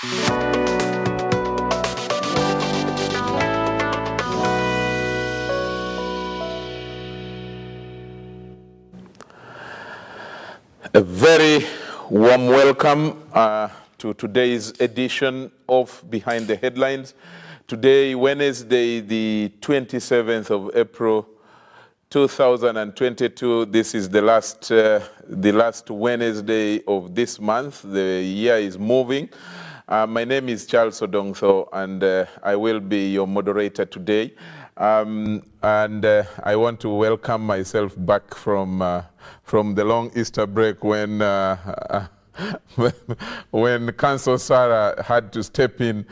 A very warm welcome to today's edition of Behind the Headlines. Today, Wednesday, the 27th of April, 2022. This is the last Wednesday of this month. The year is moving. My name is Charles Odongtho, and I will be your moderator today. I want to welcome myself back from the long Easter break when Council Sarah had to step in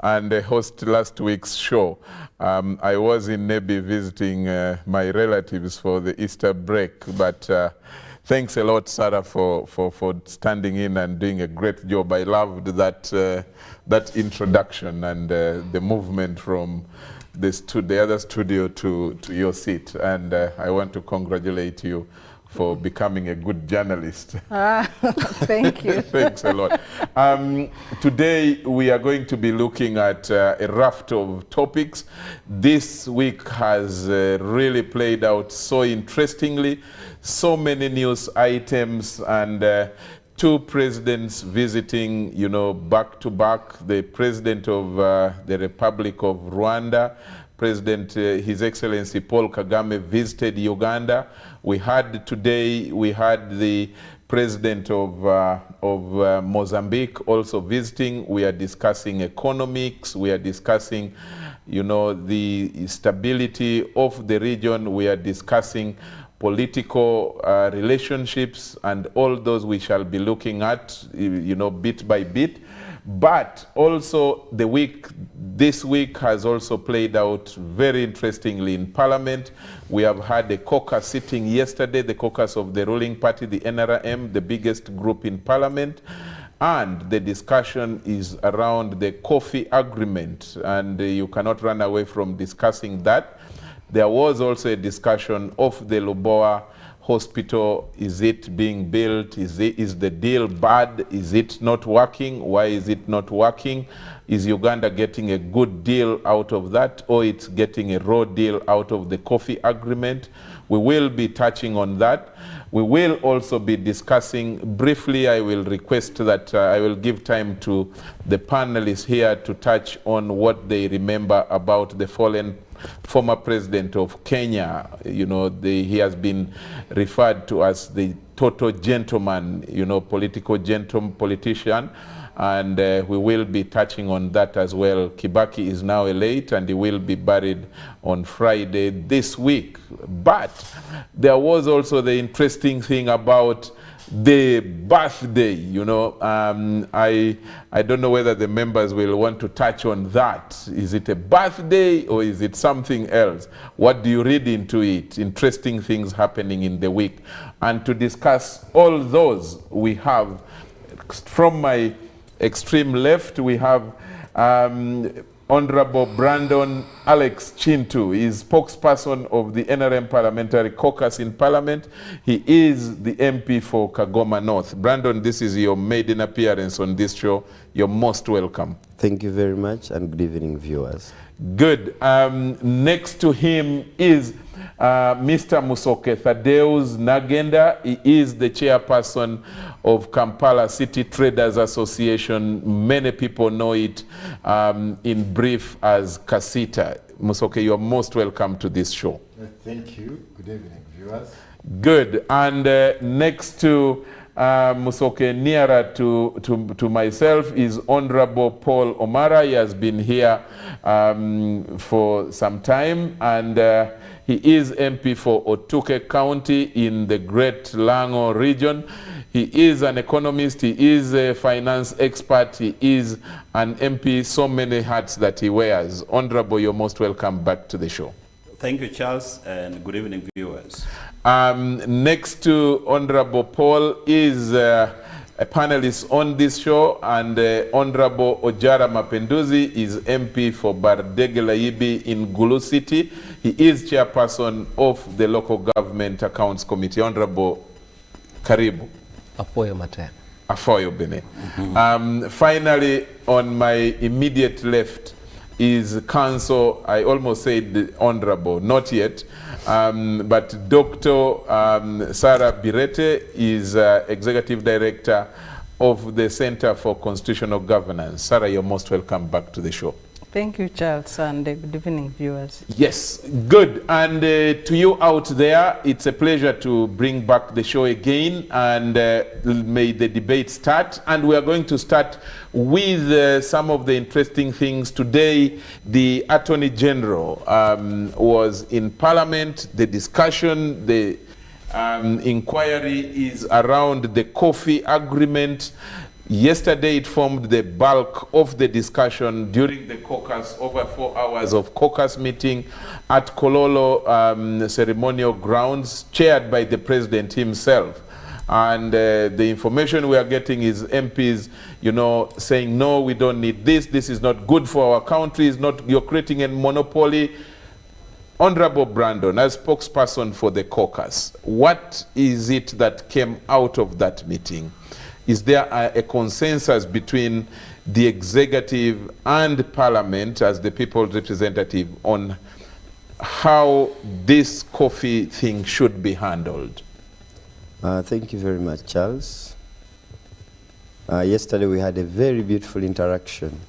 and host last week's show. I was in Nebi visiting my relatives for the Easter break, but thanks a lot, Sarah, for standing in and doing a great job. I loved that introduction and the movement from the other studio to your seat, and I want to congratulate you for becoming a good journalist. Thank you. Thanks a lot. Today we are going to be looking at a raft of topics. This week has really played out so interestingly, so many news items, and two presidents visiting, back to back. The president of the Republic of Rwanda, His Excellency Paul Kagame, visited Uganda. We had the president of Mozambique also visiting. We are discussing economics. We are discussing, the stability of the region. We are discussing political relationships, and all those we shall be looking at, bit by bit. But also this week has also played out very interestingly in Parliament. We have had a caucus sitting yesterday, the caucus of the ruling party, the NRM, the biggest group in Parliament. And the discussion is around the coffee agreement, and you cannot run away from discussing that. There was also a discussion of the Lubowa hospital. Is it being built? Is the deal bad? Is it not working? Why is it not working? Is Uganda getting a good deal out of that, or it's getting a raw deal out of the coffee agreement? We will be touching on that. We will also be discussing briefly. I will request that I will give time to the panelists here to touch on what they remember about the former president of Kenya. He has been referred to as the total gentleman, politician. And we will be touching on that as well. Kibaki is now late, and he will be buried on Friday this week. But there was also the interesting thing about the birthday. I don't know whether the members will want to touch on that. Is it a birthday or is it something else? What do you read into it? Interesting things happening in the week. And to discuss all those, we have, from my extreme left, we have Honorable Brandon Alex Chintu. He is spokesperson of the NRM Parliamentary caucus in Parliament. He is the MP for Kagoma North. Brandon, this is your maiden appearance on this show. You're most welcome. Thank you very much, and good evening, viewers. Good. Next to him is Mr. Musoke Thaddeus Nagenda. He is the chairperson of Kampala City Traders Association. Many people know it in brief as Kasita. Musoke, you are most welcome to this show. Thank you. Good evening, viewers. Good. And next to Musoke, nearer to myself, is Honorable Paul Omara. He has been here for some time, and he is MP for Otuke County in the Great Lango region. He is an economist, he is a finance expert, he is an MP, so many hats that he wears. Honorable, you're most welcome back to the show. Thank you, Charles, and good evening, viewers. Next to Honorable Paul is a panelist on this show, and Honorable Ojara Mapenduzi is MP for Bardege-Laibi in Gulu City. He is chairperson of the Local Government Accounts Committee. Honorable, karibu. Apoyo Matena. Afoyobene. Finally, on my immediate left is Council, I almost said Honorable, not yet, but Dr. Sarah Birete is Executive Director of the Center for Constitutional Governance. Sarah, you're most welcome back to the show. Thank you, Charles, and good evening, viewers. Yes, good. And to you out there, it's a pleasure to bring back the show again, and may the debate start. And we are going to start with some of the interesting things. Today, the Attorney General was in Parliament. The discussion, the inquiry is around the coffee agreement. Yesterday, it formed the bulk of the discussion during the caucus, over 4 hours of caucus meeting at Kololo ceremonial grounds, chaired by the president himself. And the information we are getting is MPs, you know, saying, no, we don't need this. This is not good for our country. It's not, you're creating a monopoly. Honorable Brandon, as spokesperson for the caucus, what is it that came out of that meeting? Is there a consensus between the executive and Parliament as the people's representative on how this coffee thing should be handled? Thank you very much, Charles. Yesterday we had a very beautiful interaction,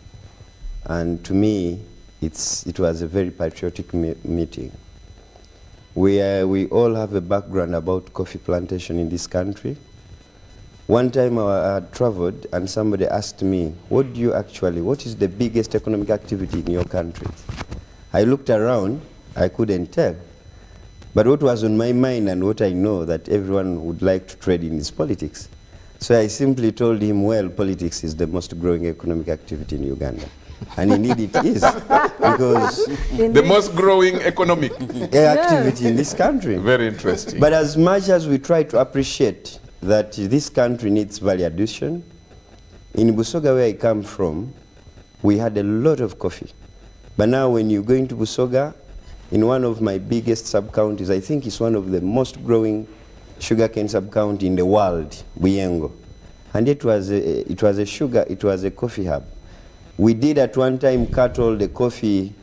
and to me it was a very patriotic meeting. We all have a background about coffee plantation in this country. One time I had traveled and somebody asked me, what is the biggest economic activity in your country? I looked around, I couldn't tell. But what was on my mind and what I know that everyone would like to trade in is politics. So I simply told him, well, politics is the most growing economic activity in Uganda. And indeed it is, because the most growing economic activity in this country. Very interesting. But as much as we try to appreciate that this country needs value addition, in Busoga, where I come from, we had a lot of coffee. But now when you go into Busoga, in one of my biggest sub-counties, I think it's one of the most growing sugarcane sub-county in the world, Buyengo. And it was a coffee hub. We did at one time cut all the coffee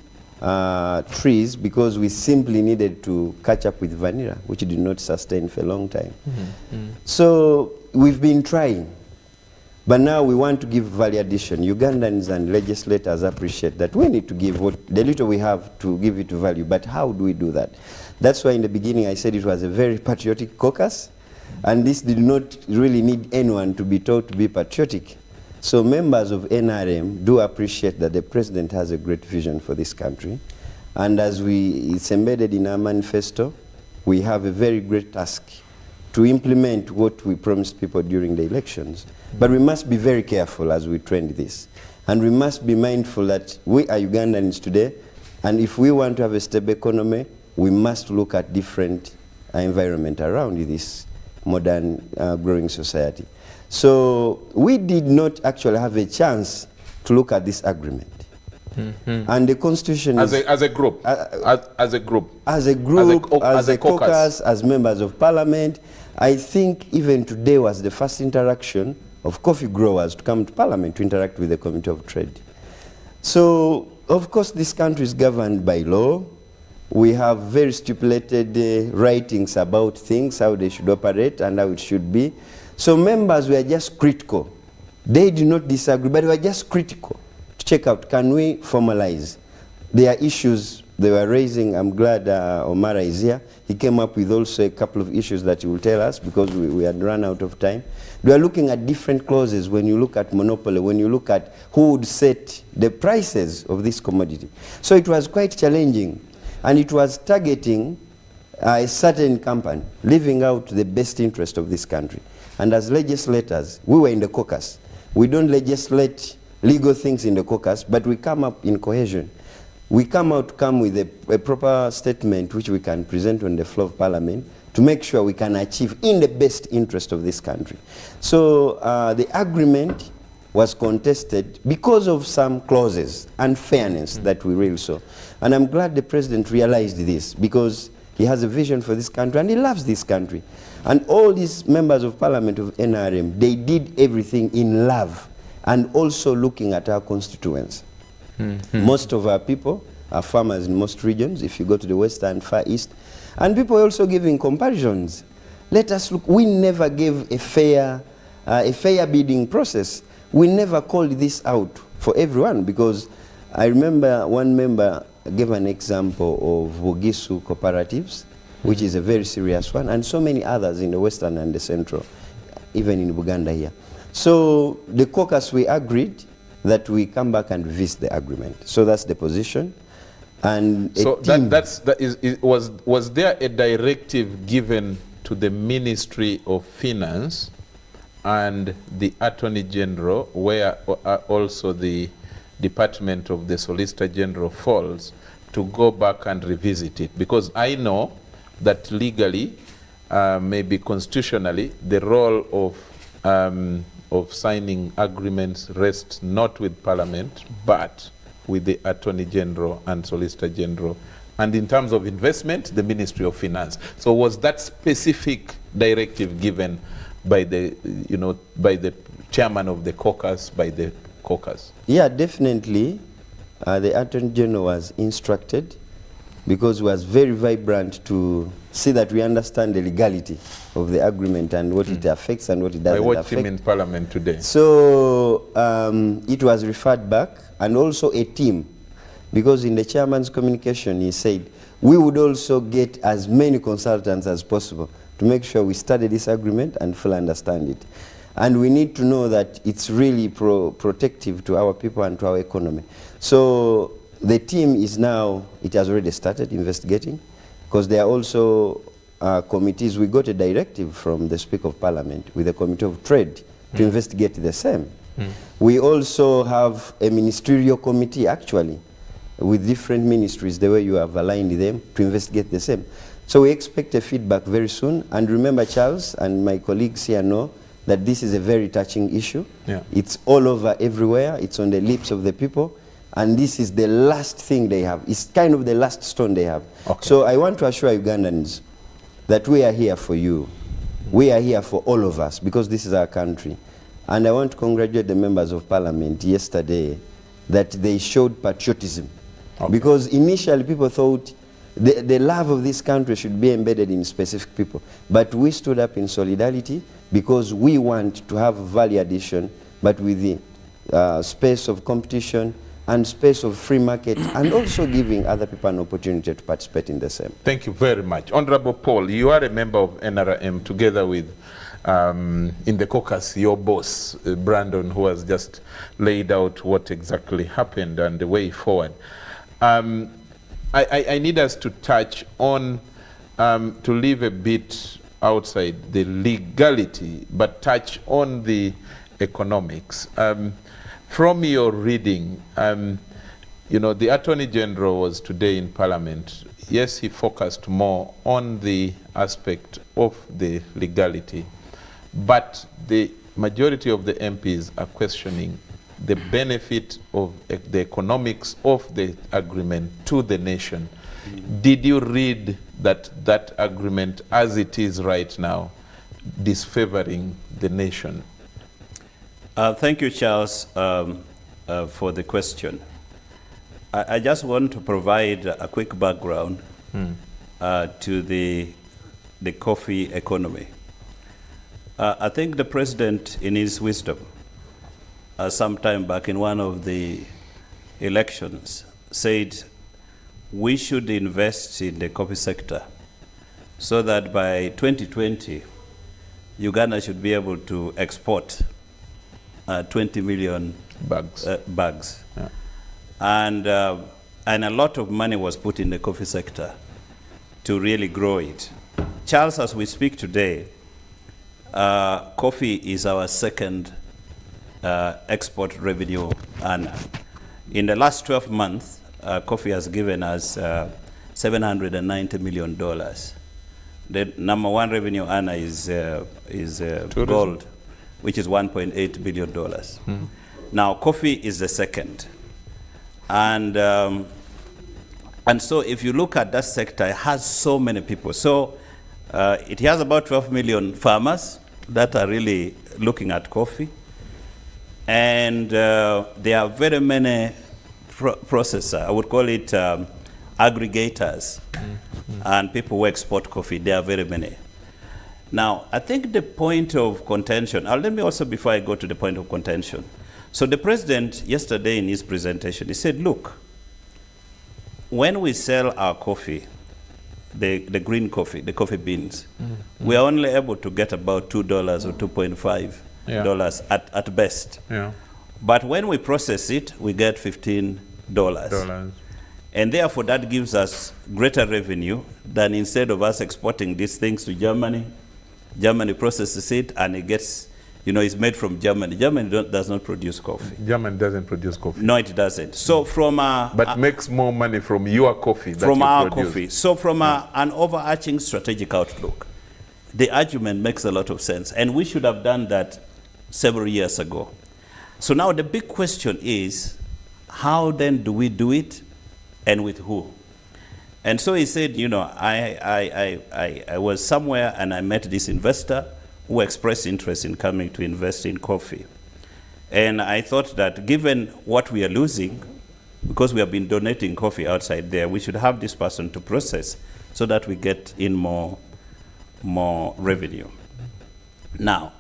trees because we simply needed to catch up with vanilla, which did not sustain for a long time. So we've been trying, but now we want to give value addition. Ugandans and legislators appreciate that we need to give the little we have to give it value, but how do we do that? That's why in the beginning I said it was a very patriotic caucus, and this did not really need anyone to be taught to be patriotic. So members of NRM do appreciate that the president has a great vision for this country. And as it's embedded in our manifesto, we have a very great task to implement what we promised people during the elections. But we must be very careful as we trend this. And we must be mindful that we are Ugandans today, and if we want to have a stable economy, we must look at different environment around this modern growing society. So we did not actually have a chance to look at this agreement. And the constitution as a group, as a caucus, as members of parliament. I think even today was the first interaction of coffee growers to come to parliament to interact with the Committee of Trade. So of course this country is governed by law. We have very stipulated writings about things, how they should operate and how it should be. So members were just critical. They did not disagree, but they were just critical to check out, can we formalize? There are issues they were raising. I'm glad Omara is here. He came up with also a couple of issues that he will tell us because we had run out of time. We are looking at different clauses when you look at monopoly, when you look at who would set the prices of this commodity. So it was quite challenging, and it was targeting a certain company, leaving out the best interest of this country. And as legislators, we were in the caucus. We don't legislate legal things in the caucus, but we come up in cohesion. We come with a proper statement which we can present on the floor of parliament to make sure we can achieve in the best interest of this country. So the agreement was contested because of some clauses and fairness that we really saw. And I'm glad the president realized this, because He has a vision for this country, and he loves this country. And all these members of parliament of NRM, they did everything in love and also looking at our constituents. Most of our people are farmers in most regions, if you go to the West and Far East. And people are also giving comparisons. Let us look, we never gave a fair bidding process. We never called this out for everyone, because I remember one member gave an example of Wogisu cooperatives, which is a very serious one, and so many others in the Western and the Central, even in Uganda here. So the caucus, we agreed that we come back and revisit the agreement. So that's the position. And so was there a directive given to the Ministry of Finance and the Attorney General, where also the Department of the Solicitor General falls, to go back and revisit it? Because I know that legally, maybe constitutionally, the role of signing agreements rests not with Parliament, but with the Attorney General and Solicitor General. And in terms of investment, the Ministry of Finance. So was that specific directive given by the, by the chairman of the caucus, by the caucus? Yeah, definitely. The Attorney General was instructed, because he was very vibrant to see that we understand the legality of the agreement and what it affects and what it doesn't affect. I watched him in Parliament today. So it was referred back, and also a team, because in the chairman's communication he said we would also get as many consultants as possible to make sure we study this agreement and fully understand it. And we need to know that it's really protective to our people and to our economy. So the team is now, it has already started investigating, because there are also committees. We got a directive from the Speaker of Parliament with the Committee of Trade to investigate the same. We also have a ministerial committee, actually, with different ministries, the way you have aligned them, to investigate the same. So we expect a feedback very soon. And remember, Charles, and my colleagues here know that this is a very touching issue. Yeah. It's all over everywhere. It's on the lips of the people. And this is the last thing they have. It's kind of the last stone they have. Okay. So I want to assure Ugandans that we are here for you. We are here for all of us, because this is our country. And I want to congratulate the members of Parliament yesterday that they showed patriotism. Okay. Because initially people thought the love of this country should be embedded in specific people. But we stood up in solidarity, because we want to have value addition, but with the space of competition and space of free market, and also giving other people an opportunity to participate in the same. Thank you very much. Honorable Paul, you are a member of NRM, together with, in the caucus, your boss, Brandon, who has just laid out what exactly happened and the way forward. I need us to touch on, to leave a bit outside the legality, but touch on the economics. From your reading, the Attorney General was today in Parliament. Yes, he focused more on the aspect of the legality, but the majority of the MPs are questioning the benefit of the economics of the agreement to the nation. Did you read that agreement as it is right now, disfavoring the nation? Thank you, Charles, for the question. I just want to provide a quick background to the coffee economy. I think the president, in his wisdom, some time back in one of the elections, said we should invest in the coffee sector so that by 2020, Uganda should be able to export 20 million bags. Yeah. And a lot of money was put in the coffee sector to really grow it. Charles, as we speak today, coffee is our second export revenue earner. In the last 12 months, coffee has given us $790 million. The number one revenue earner is gold, which is $1.8 billion. Now, coffee is the second. And And so if you look at that sector, it has so many people. So it has about 12 million farmers that are really looking at coffee. And there are very many processors, I would call it aggregators, and people who export coffee. There are very many. Now, I think the point of contention, let me also, before I go to the point of contention. So the president yesterday in his presentation, he said, look, when we sell our coffee, the green coffee, the coffee beans, we are only able to get about $2 or $2.5 at best. Yeah. But when we process it, we get $15. And therefore, that gives us greater revenue than instead of us exporting these things to Germany. Germany processes it, and it gets, it's made from Germany. Germany does not produce coffee. Germany doesn't produce coffee. No, it doesn't. So from but makes more money from your coffee that from you our produce. coffee. So from an overarching strategic outlook, the argument makes a lot of sense, and we should have done that several years ago. So now the big question is, how then do we do it, and with who? And so he said, I was somewhere and I met this investor who expressed interest in coming to invest in coffee. And I thought that given what we are losing, because we have been donating coffee outside there, we should have this person to process so that we get in more revenue. Now,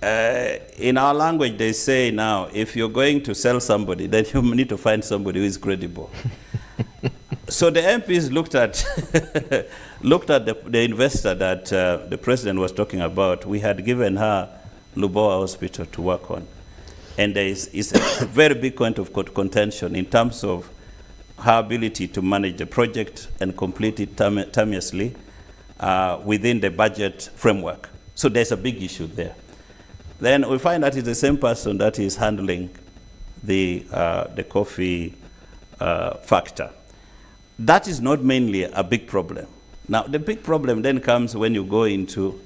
in our language, they say now, if you're going to sell somebody, then you need to find somebody who is credible. So the MPs looked at the investor that the president was talking about. We had given her Lubowa Hospital to work on. And there is a very big point of contention in terms of her ability to manage the project and complete it timeously within the budget framework. So there's a big issue there. Then we find that it's the same person that is handling the coffee factor. That is not mainly a big problem. Now, the big problem then comes when you go into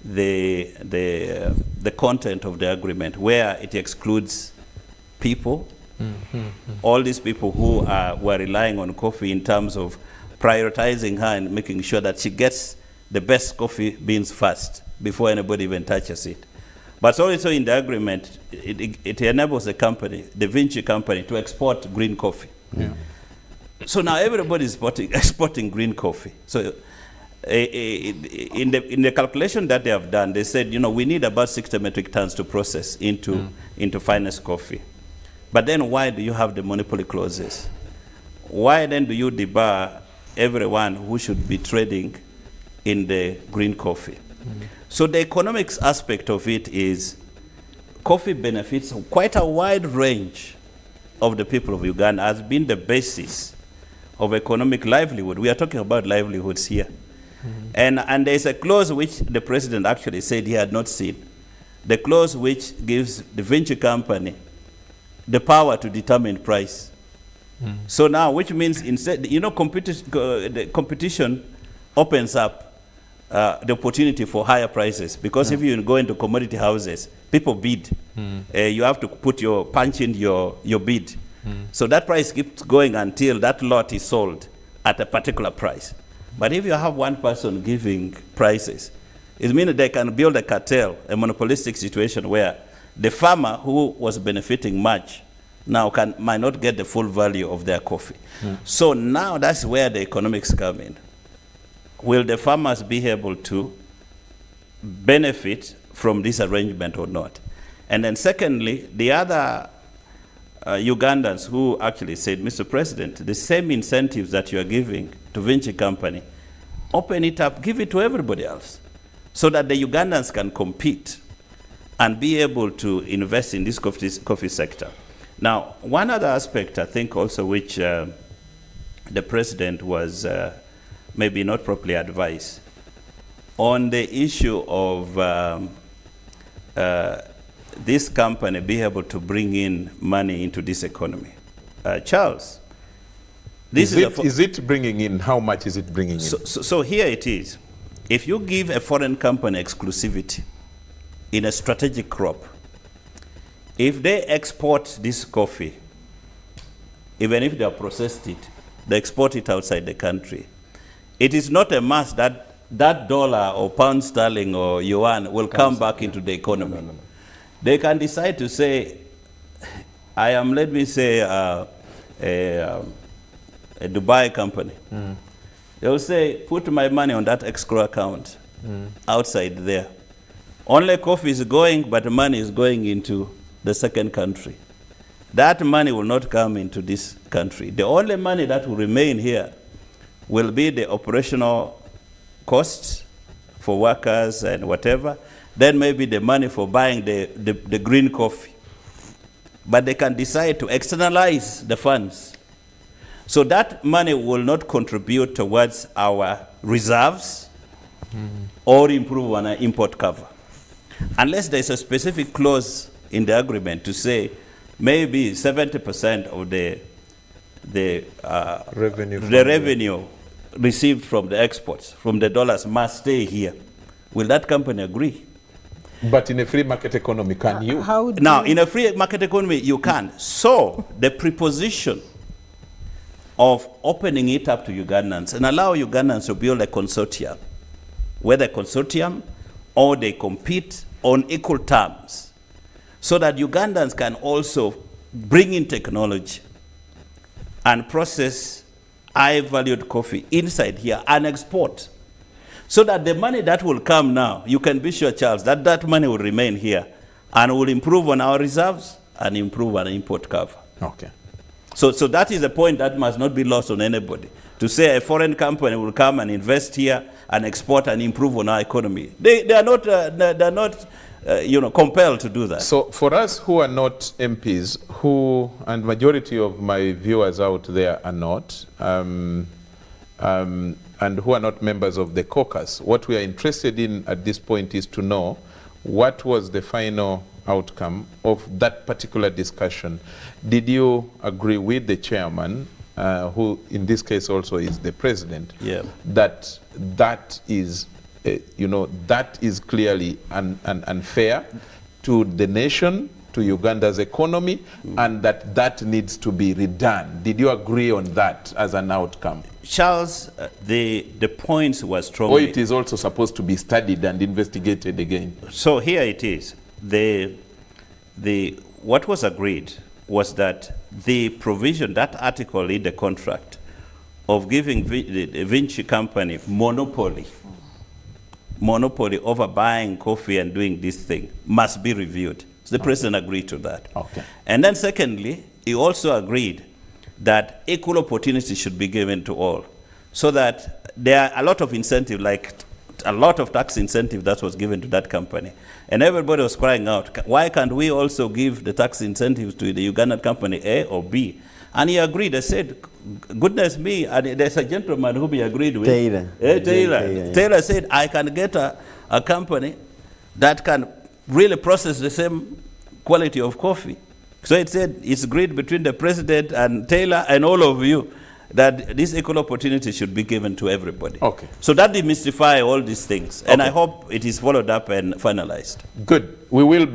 the content of the agreement, where it excludes people, all these people who were relying on coffee in terms of prioritizing her and making sure that she gets the best coffee beans first before anybody even touches it. But also in the agreement, it enables the company, the Vinci company, to export green coffee. Yeah. So now everybody is exporting green coffee. So in the calculation that they have done, they said, we need about 60 metric tons to process into finest coffee. But then why do you have the monopoly clauses? Why then do you debar everyone who should be trading in the green coffee? So the economics aspect of it is coffee benefits quite a wide range of the people of Uganda, has been the basis of economic livelihood. We are talking about livelihoods here. And there's a clause which the president actually said he had not seen. The clause which gives the venture company the power to determine price. So now, which means instead, the competition opens up the opportunity for higher prices, because if you go into commodity houses, people bid. You have to punch in your bid. So that price keeps going until that lot is sold at a particular price. But if you have one person giving prices, it means they can build a cartel, a monopolistic situation where the farmer who was benefiting much now might not get the full value of their coffee. So now that's where the economics come in. Will the farmers be able to benefit from this arrangement or not? And then secondly, the other Ugandans who actually said, Mr. President, the same incentives that you are giving to venture company, open it up, give it to everybody else, so that the Ugandans can compete and be able to invest in this coffee sector. Now, one other aspect, I think also, which the president was maybe not properly advised, on the issue of this company be able to bring in money into this economy. Charles, this is it bringing in? How much is it bringing in? So here it is. If you give a foreign company exclusivity in a strategic crop, if they export this coffee, even if they have processed it, they export it outside the country. It is not a must that that dollar or pound sterling or yuan will come back into the economy. No. They can decide to say, I am, let me say, a Dubai company. They will say, put my money on that escrow account outside there. Only coffee is going, but money is going into the second country. That money will not come into this country. The only money that will remain here will be the operational costs for workers and whatever, then maybe the money for buying the green coffee. But they can decide to externalize the funds. So that money will not contribute towards our reserves or improve on our import cover. Unless there's a specific clause in the agreement to say maybe 70% of the revenue received from the exports, from the dollars, must stay here. Will that company agree? But in a free market economy, can you? Now, in a free market economy, you can. So the preposition of opening it up to Ugandans and allow Ugandans to build a consortium, whether consortium or they compete on equal terms, so that Ugandans can also bring in technology and process high-valued coffee inside here and export. So that the money that will come now, you can be sure, Charles, that that money will remain here and will improve on our reserves and improve on import cover. Okay. So that is a point that must not be lost on anybody. To say a foreign company will come and invest here and export and improve on our economy. They are not compelled to do that. So for us who are not MPs, and majority of my viewers out there are not, and who are not members of the caucus, what we are interested in at this point is to know what was the final outcome of that particular discussion. Did you agree with the chairman, who in this case also is the president, that is that is clearly unfair to the nation, to Uganda's economy, and that needs to be redone? Did you agree on that as an outcome? Charles, the points were strongly... Or it is also supposed to be studied and investigated again? So here it is. What was agreed was that the provision, that article in the contract of giving the Vinci company monopoly over buying coffee and doing this thing must be reviewed. So the president agreed to that. Okay. And then secondly, he also agreed that equal opportunity should be given to all, so that there are a lot of incentive, like a lot of tax incentive that was given to that company. And everybody was crying out, why can't we also give the tax incentives to the Ugandan company A or B? And he agreed. They said, goodness me, and there's a gentleman whom he agreed with. Taylor said, I can get a company that can really process the same quality of coffee. So it said it's agreed between the president and Taylor and all of you that this equal opportunity should be given to everybody. Okay. So that demystify all these things, and I hope it is followed up and finalized. Good. We will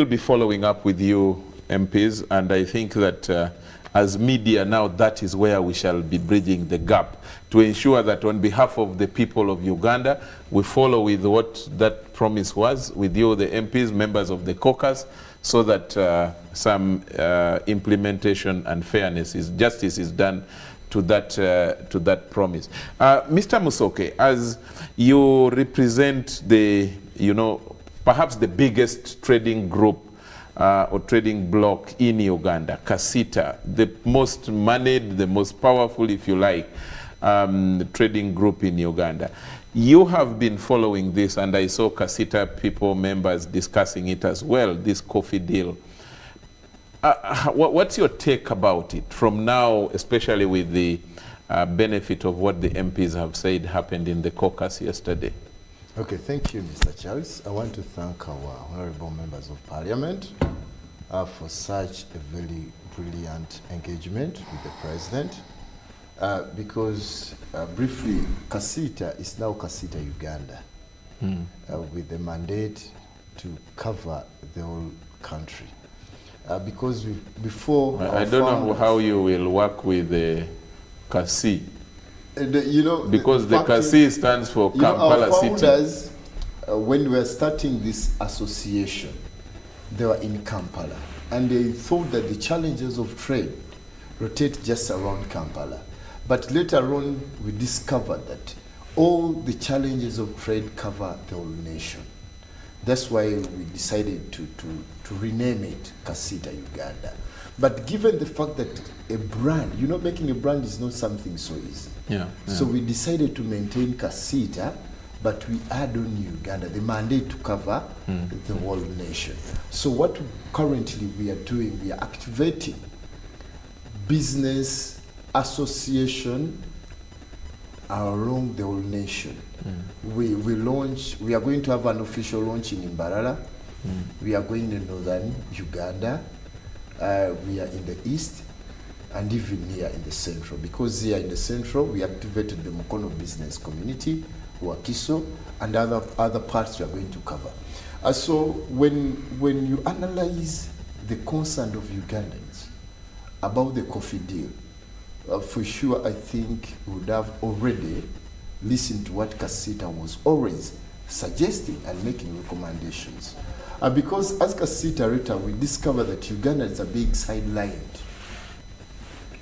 be following up with you, MPs, and I think that as media now, that is where we shall be bridging the gap to ensure that on behalf of the people of Uganda, we follow with what that promise was with you, the MPs, members of the caucus, so that some implementation and justice is done to that promise. Mr. Musoke, as you represent perhaps the biggest trading group or trading bloc in Uganda, Kasita, the most moneyed, the most powerful, if you like, trading group in Uganda. You have been following this, and I saw Kasita members discussing it as well, this coffee deal. What's your take about it from now, especially with the benefit of what the MPs have said happened in the caucus yesterday? Okay, thank you, Mr. Charles. I want to thank our honorable members of parliament for such a very brilliant engagement with the president. Because briefly, Kasita is now Kasita Uganda, with the mandate to cover the whole country. Because before... I don't know how you will work with the CACI? And, you know, Because the fact is, CACI stands for you know, Kampala our City. founders, when we were starting this association, they were in Kampala, and they thought that the challenges of trade rotate just around Kampala. But later on, we discovered that all the challenges of trade cover the whole nation. That's why we decided to rename it Kasita Uganda. But given the fact that a brand, you know, making a brand is not something so easy. Yeah, yeah. So we decided to maintain Kasita, but we add on Uganda, the mandate to cover the whole nation. So what currently we are doing, we are activating business association along the whole nation. We are going to have an official launch in Mbarara. We are going to northern Uganda. We are in the east and even here in the central. Because here in the central, we activated the Mukono business community, Wakiso, and other parts we are going to cover. So when you analyze the concern of Ugandans about the coffee deal, for sure I think we would have already listened to what Kasita was always suggesting and making recommendations. Because as Kasita Rita, we discovered that Ugandans are being sidelined.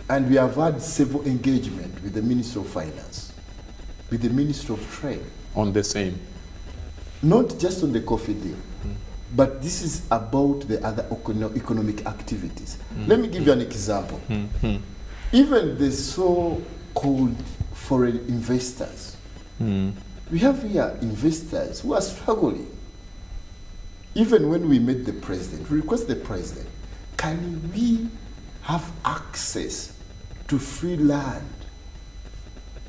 And we have had several engagement with the Minister of Finance, with the Minister of Trade. On the same. Not just on the coffee deal, but this is about the other economic activities. Let me give you an example. Even the so-called foreign investors, we have here investors who are struggling. Even when we met the president, we request the president, can we have access to free land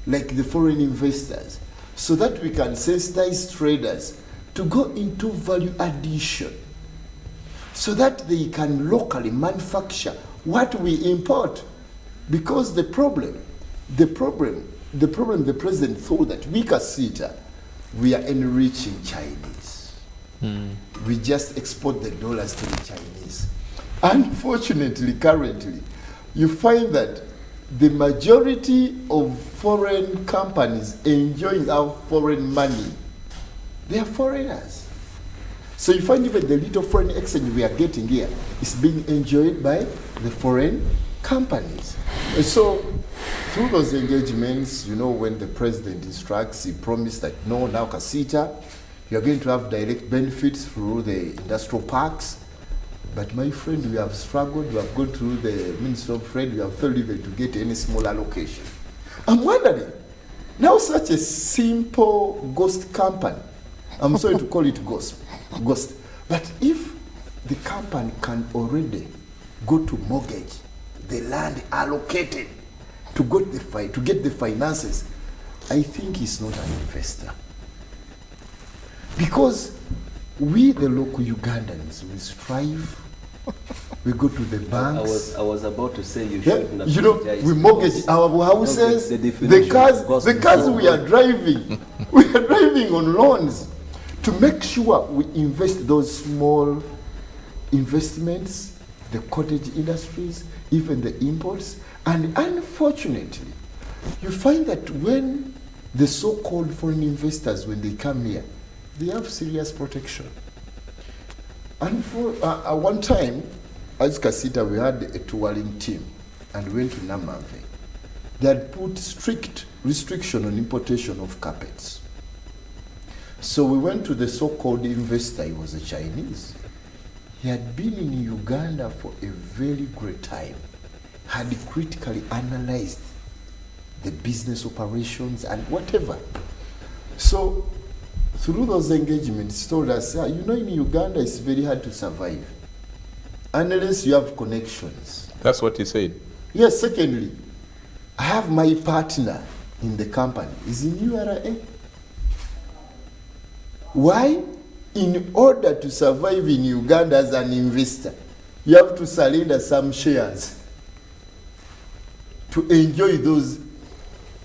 like the foreign investors so that we can sensitize traders to go into value addition so that they can locally manufacture what we import? Because the president thought that we Kasita, we are enriching Chinese. We just export the dollars to the Chinese. Unfortunately, currently, you find that the majority of foreign companies enjoying our foreign money, they are foreigners. So you find even the little foreign exchange we are getting here is being enjoyed by the foreign companies. And so through those engagements, you know, when the president instructs, he promised that no, now Kasita, you are going to have direct benefits through the industrial parks. But my friend, we have struggled, we have gone through the Minister of Trade, we have failed even to get any small allocation. I'm wondering, now such a simple ghost company, I'm sorry to call it ghost, but if the company can already go to mortgage the land allocated to get the finances, I think he's not an investor. Because we, the local Ugandans, we strive, we go to the banks. I was about to say you Yeah, should you know, we mortgage our houses, the cars we are driving, we are driving on loans to make sure we invest those small investments, the cottage industries, even the imports. And unfortunately, you find that when the so-called foreign investors, when they come here, they have serious protection. And for one time, as Kasita, we had a touring team and went to Namave. They had put strict restriction on importation of carpets. So we went to the so-called investor. He was a Chinese. He had been in Uganda for a very great time, had critically analyzed the business operations and whatever. So through those engagements, he told us, you know, in Uganda, it's very hard to survive unless you have connections. That's what he said. Yes, secondly, I have my partner in the company. Is in URA. Why? In order to survive in Uganda as an investor, you have to surrender some shares to enjoy those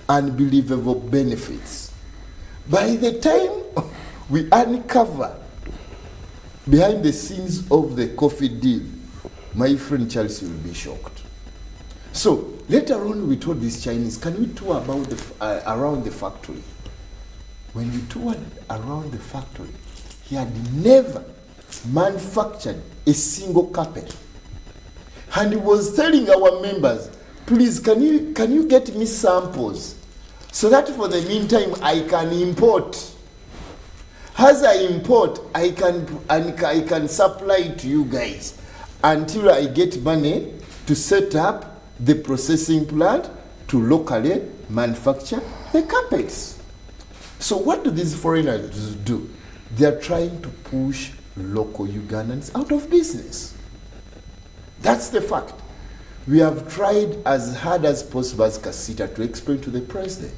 unbelievable benefits. By the time we uncover behind the scenes of the coffee deal, my friend Chelsea will be shocked. So later on, we told these Chinese, can we tour about the, around the factory? When we toured around the factory, he had never manufactured a single carpet. And he was telling our members, please, can you get me samples so that for the meantime I can import. As I import, I can supply to you guys until I get money to set up the processing plant to locally manufacture the carpets. So what do these foreigners do? They are trying to push local Ugandans out of business. That's the fact. We have tried as hard as possible as Kasita to explain to the president.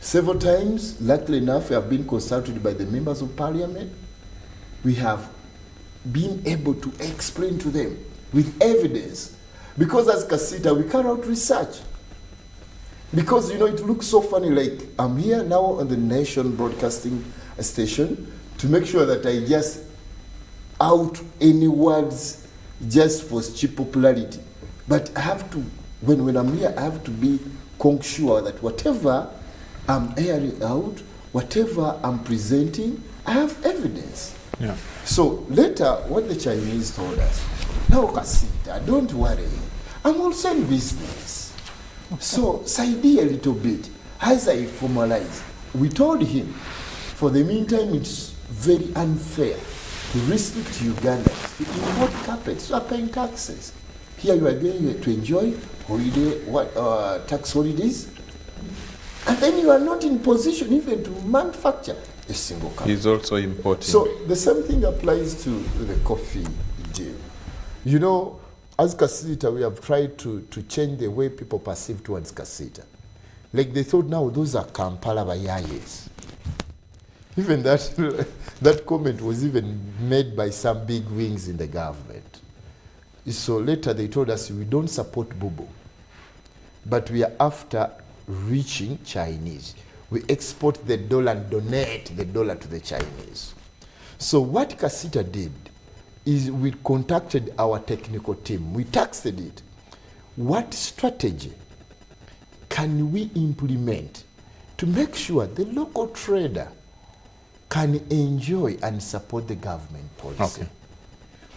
Several times, luckily enough, we have been consulted by the members of parliament. We have been able to explain to them with evidence. Because as Kasita, we carry out research. Because, you know, it looks so funny, like I'm here now on the nation broadcasting station to make sure that I just out any words just for cheap popularity. But I have to, when I'm here, I have to be sure that whatever I'm airing out, whatever I'm presenting, I have evidence. Yeah. So later, what the Chinese told us, now Kasita, don't worry, I'm also in business. So side a little bit, as I formalize, we told him, for the meantime, it's very unfair to restrict Ugandans to import carpets who are paying taxes. Here you are going to enjoy holiday, tax holidays, and then you are not in position even to manufacture a single carpet. He's also importing. So the same thing applies to the coffee deal. You know, as Kasita, we have tried to change the way people perceive towards Kasita. Like they thought now those are Kampala Bayayes. Even that comment was even made by some big wings in the government. So later they told us we don't support Bubu, but we are after reaching Chinese. We export the dollar and donate the dollar to the Chinese. So what Kasita did is we contacted our technical team. We tasked it. What strategy can we implement to make sure the local trader can enjoy and support the government policy? Okay.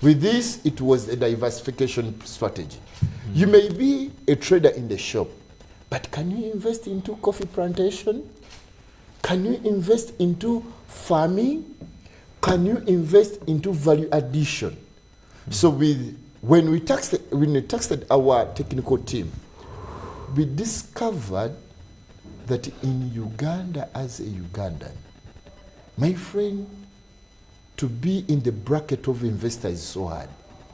With this, it was a diversification strategy. You may be a trader in the shop, but can you invest into coffee plantation? Can you invest into farming? Can you invest into value addition? So when we texted our technical team, we discovered that in Uganda, as a Ugandan, my friend, to be in the bracket of investors is so hard.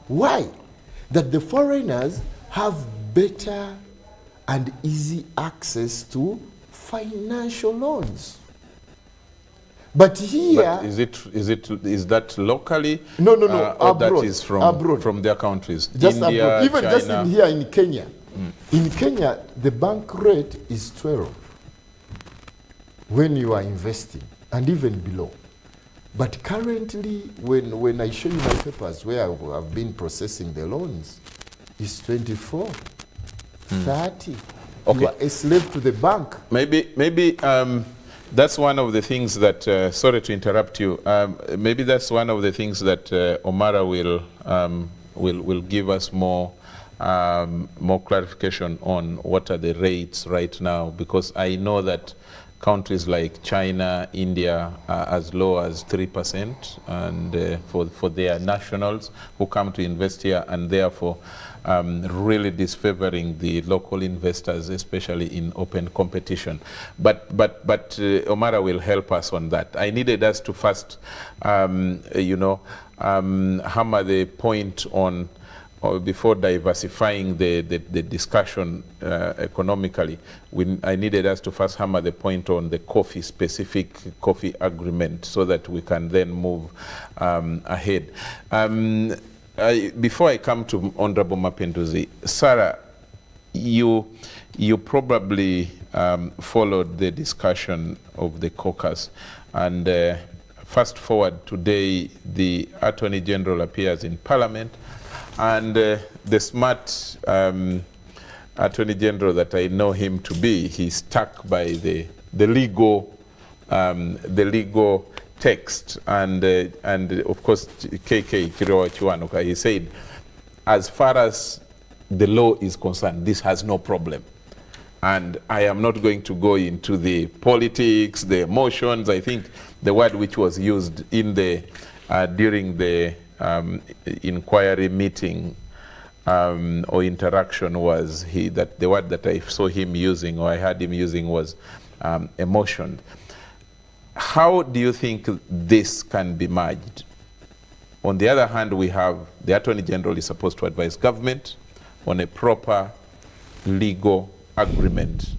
Why? That the foreigners have better and easy access to financial loans. But here, but is that locally? No, or abroad. That is Abroad. from their countries. Just India, abroad. Even China. just in here in Kenya. In Kenya, the bank rate is 12 when you are investing, and even below. But currently, when I show you my papers where I've been processing the loans, it's 24, 30. Okay. You are a slave to the bank. Maybe that's one of the things that, sorry to interrupt you, maybe that's one of the things that Omara will give us more clarification on what are the rates right now, because I know that countries like China, India are as low as 3%, and for their nationals who come to invest here, and therefore really disfavoring the local investors, especially in open competition. But Omara will help us on that. I needed us to first, hammer the point on, or before diversifying the discussion economically, I needed us to first hammer the point on the specific coffee agreement, so that we can then move ahead. Before I come to Honorable Mapenduzi, Sarah, you probably followed the discussion of the caucus, and fast forward today, the Attorney General appears in Parliament, and the smart Attorney General that I know him to be. He's stuck by the legal text, and of course KK Kirowa Chiwanuka, he said, as far as the law is concerned, this has no problem. And I am not going to go into the politics, the emotions. I think the word which was used in the during the inquiry meeting or interaction was that the word that I saw him using, or I heard him using, was emotion. How do you think this can be merged? On the other hand, we have the Attorney General is supposed to advise government on a proper legal agreement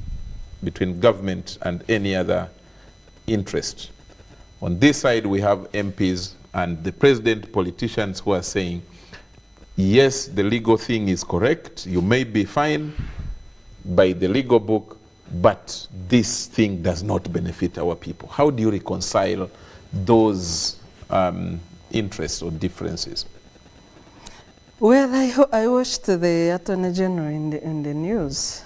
between government and any other interest. On this side, we have MPs and the president, politicians who are saying, yes, the legal thing is correct, you may be fine by the legal book, but this thing does not benefit our people. How do you reconcile those interests or differences? Well, I watched the Attorney General in the news,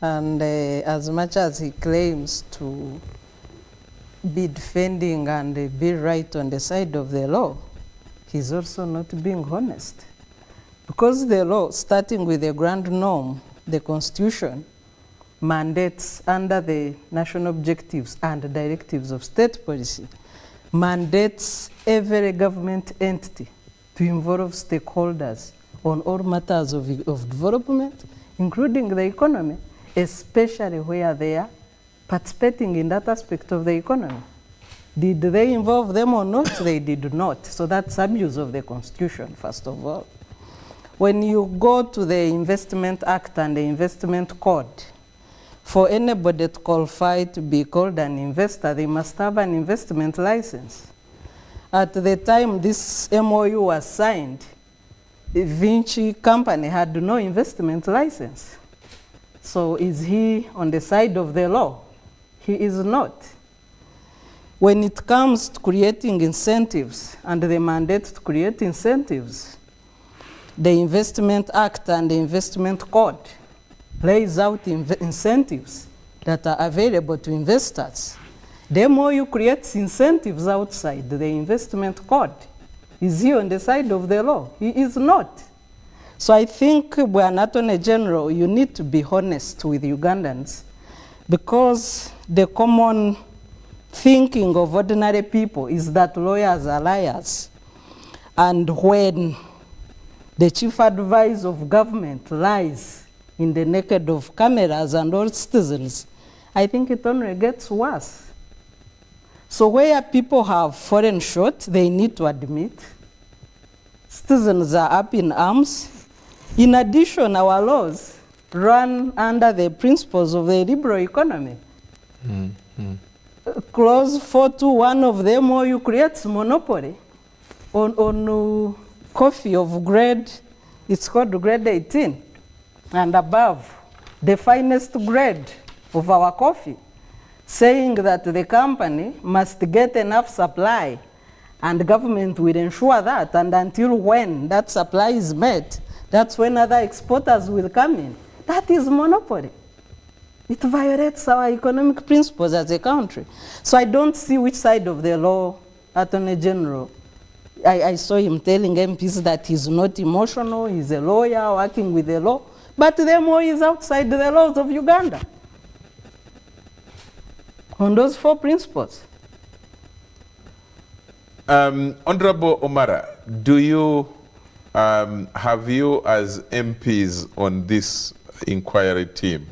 and as much as he claims to be defending and be right on the side of the law, he's also not being honest. Because the law, starting with the grand norm, the Constitution, mandates under the national objectives and directives of state policy, mandates every government entity to involve stakeholders on all matters of development, including the economy, especially where they are participating in that aspect of the economy. Did they involve them or not? They did not. So that's abuse of the Constitution, first of all. When you go to the Investment Act and the Investment Code, for anybody to qualify to be called an investor, they must have an investment license. At the time this MOU was signed, the Vinci company had no investment license. So is he on the side of the law? He is not. When it comes to creating incentives and the mandate to create incentives, the Investment Act and the Investment Code lays out incentives that are available to investors. The MOU creates incentives outside the Investment Code. Is he on the side of the law? He is not. So I think, when Attorney General, you need to be honest with Ugandans, because the common thinking of ordinary people is that lawyers are liars. And when the chief advisor of government lies in the naked of cameras and all citizens, I think it only gets worse. So where people have fallen short, they need to admit. Citizens are up in arms. In addition, our laws run under the principles of the liberal economy. Clause 421 of the MOU creates monopoly on coffee of grade, it's called grade 18, and above, the finest grade of our coffee, saying that the company must get enough supply and the government will ensure that, and until when that supply is met, that's when other exporters will come in. That is monopoly. It violates our economic principles as a country. So I don't see which side of the law Attorney General. I saw him telling MPs that he's not emotional, he's a lawyer working with the law, but the MOU is outside the laws of Uganda on those 4 principles. Honorable Omara, do you have you as MPs on this inquiry team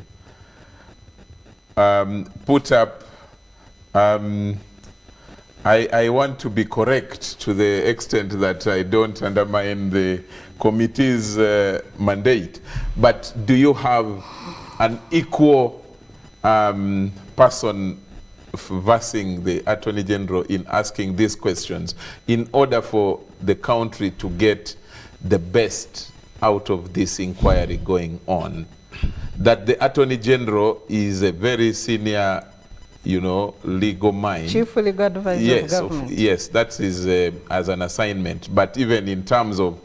put up, I want to be correct to the extent that I don't undermine the committee's mandate, but do you have an equal person versing the Attorney General in asking these questions in order for the country to get the best out of this inquiry going on? That the Attorney General is a very senior, legal mind. Chief legal advisor of government. Yes, that is as an assignment. But even in terms of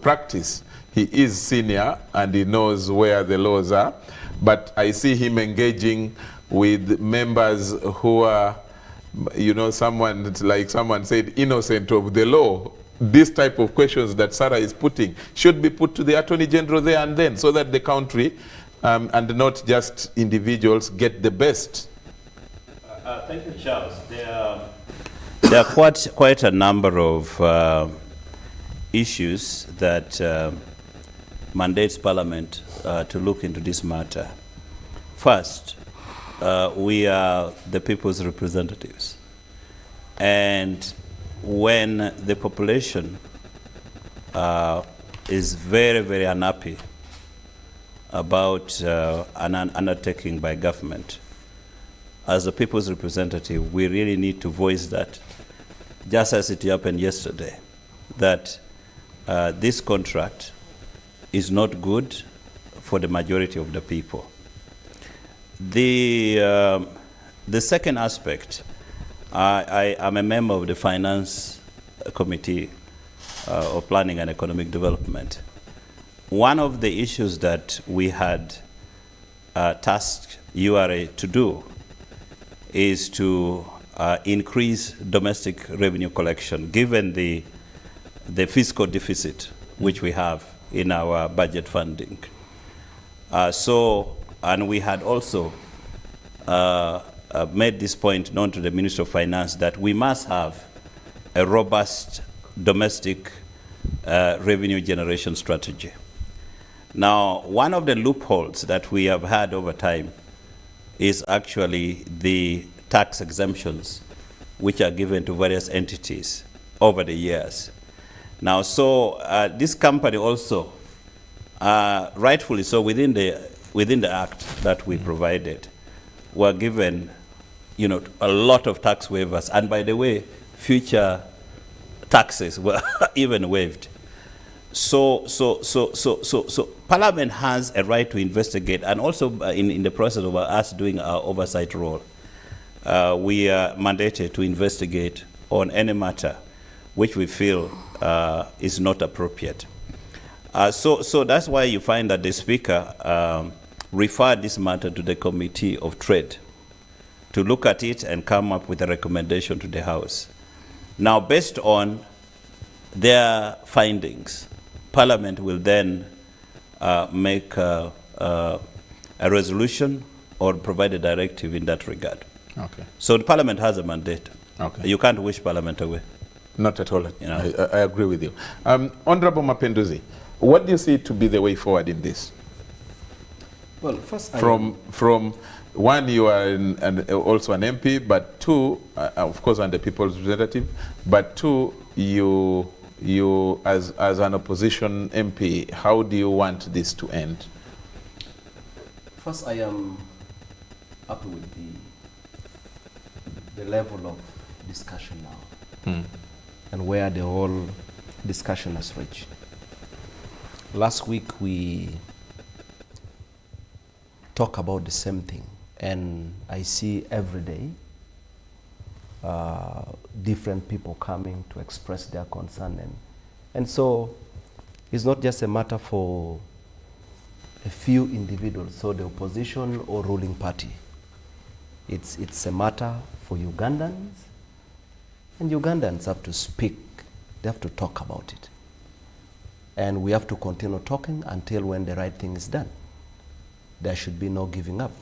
practice, He is senior and he knows where the laws are. But I see him engaging with members who are, you know, someone said, innocent of the law. This type of questions that Sarah is putting should be put to the Attorney General there and then, so that the country and not just individuals get the best. Thank you, Charles. There are quite a number of issues that mandates Parliament to look into this matter. First, we are the people's representatives. And when the population is very, very unhappy about an undertaking by government, as a people's representative, we really need to voice that, just as it happened yesterday, that this contract is not good for the majority of the people. The second aspect, I am a member of the Finance Committee of Planning and Economic Development. One of the issues that we had tasked URA to do is to increase domestic revenue collection, given the fiscal deficit which we have in our budget funding. And we had also made this point known to the Minister of Finance that we must have a robust domestic revenue generation strategy. Now, one of the loopholes that we have had over time is actually the tax exemptions which are given to various entities over the years. Now, so this company also, rightfully so, within the act that we provided, were given, you know, a lot of tax waivers, and by the way, future taxes were even waived. So Parliament has a right to investigate, and also in the process of us doing our oversight role, we are mandated to investigate on any matter which we feel is not appropriate. So that's why you find that the Speaker referred this matter to the Committee of Trade to look at it and come up with a recommendation to the House. Now, based on their findings, Parliament will then make a resolution or provide a directive in that regard. Okay. So the Parliament has a mandate. Okay. You can't wish Parliament away. Not at all. You know. I agree with you. Honorable Mapenduzi, what do you see to be the way forward in this? Well, first, from one, you are also an MP, but two, of course, and the people's representative, but two, you as an opposition MP, how do you want this to end? first, I am happy with the level of discussion now and where the whole discussion has reached. Last week we talk about the same thing, and I see every day different people coming to express their concern, and so it's not just a matter for a few individuals, so the opposition or ruling party. It's a matter for Ugandans, and Ugandans have to speak, they have to talk about it. And we have to continue talking until when the right thing is done. There should be no giving up.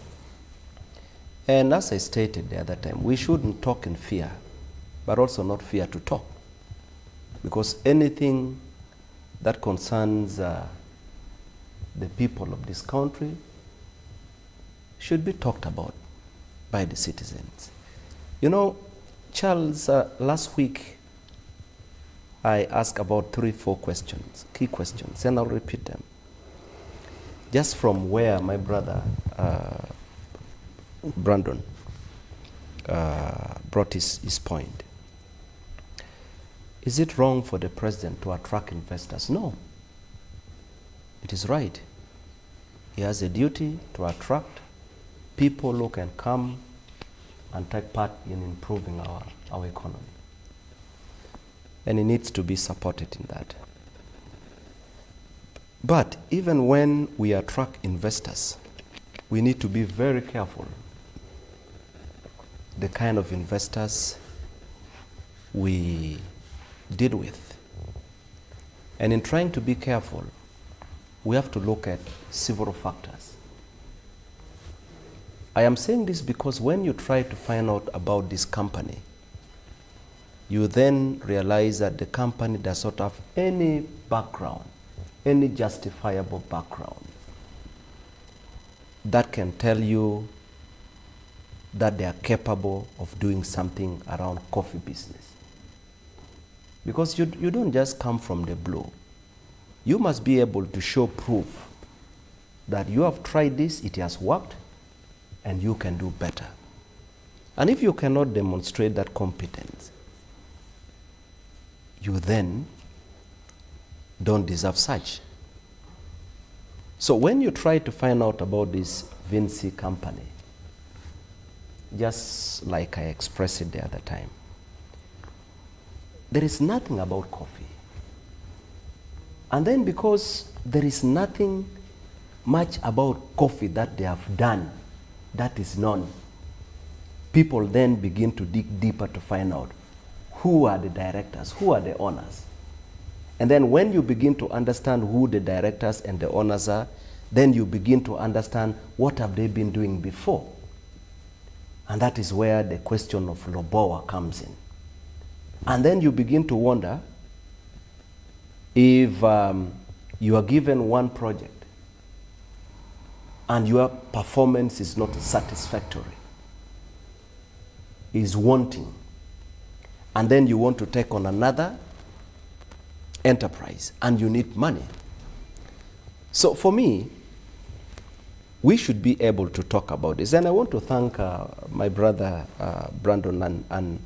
And as I stated the other time, we shouldn't talk in fear, but also not fear to talk. Because anything that concerns the people of this country should be talked about by the citizens. You know, Charles, last week I asked about 3-4 questions, key questions, and I'll repeat them. Just from where my brother Brandon brought his point. Is it wrong for the president to attract investors? No. It is right. He has a duty to attract people who can come and take part in improving our economy. And he needs to be supported in that. But even when we attract investors, we need to be very careful the kind of investors we deal with. And in trying to be careful, we have to look at several factors. I am saying this because when you try to find out about this company, you then realize that the company does not have any background, any justifiable background that can tell you that they are capable of doing something around coffee business. Because you don't just come from the blue. You must be able to show proof that you have tried this, it has worked, and you can do better. And if you cannot demonstrate that competence, you then don't deserve such. So when you try to find out about this Vinci company, just like I expressed it the other time, there is nothing about coffee. And then because there is nothing much about coffee that they have done that is known, people then begin to dig deeper to find out who are the directors, who are the owners. And then when you begin to understand who the directors and the owners are, then you begin to understand what have they been doing before. And that is where the question of Lobowa comes in. And then you begin to wonder if you are given one project and your performance is not satisfactory, is wanting, and then you want to take on another enterprise and you need money. So for me, we should be able to talk about this. And I want to thank my brother Brandon and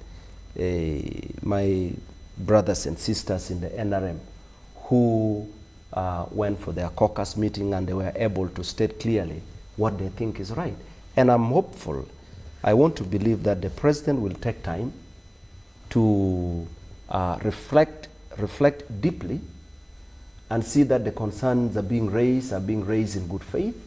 my brothers and sisters in the NRM who went for their caucus meeting and they were able to state clearly what they think is right. And I'm hopeful. I want to believe that the president will take time to reflect deeply and see that the concerns are being raised in good faith,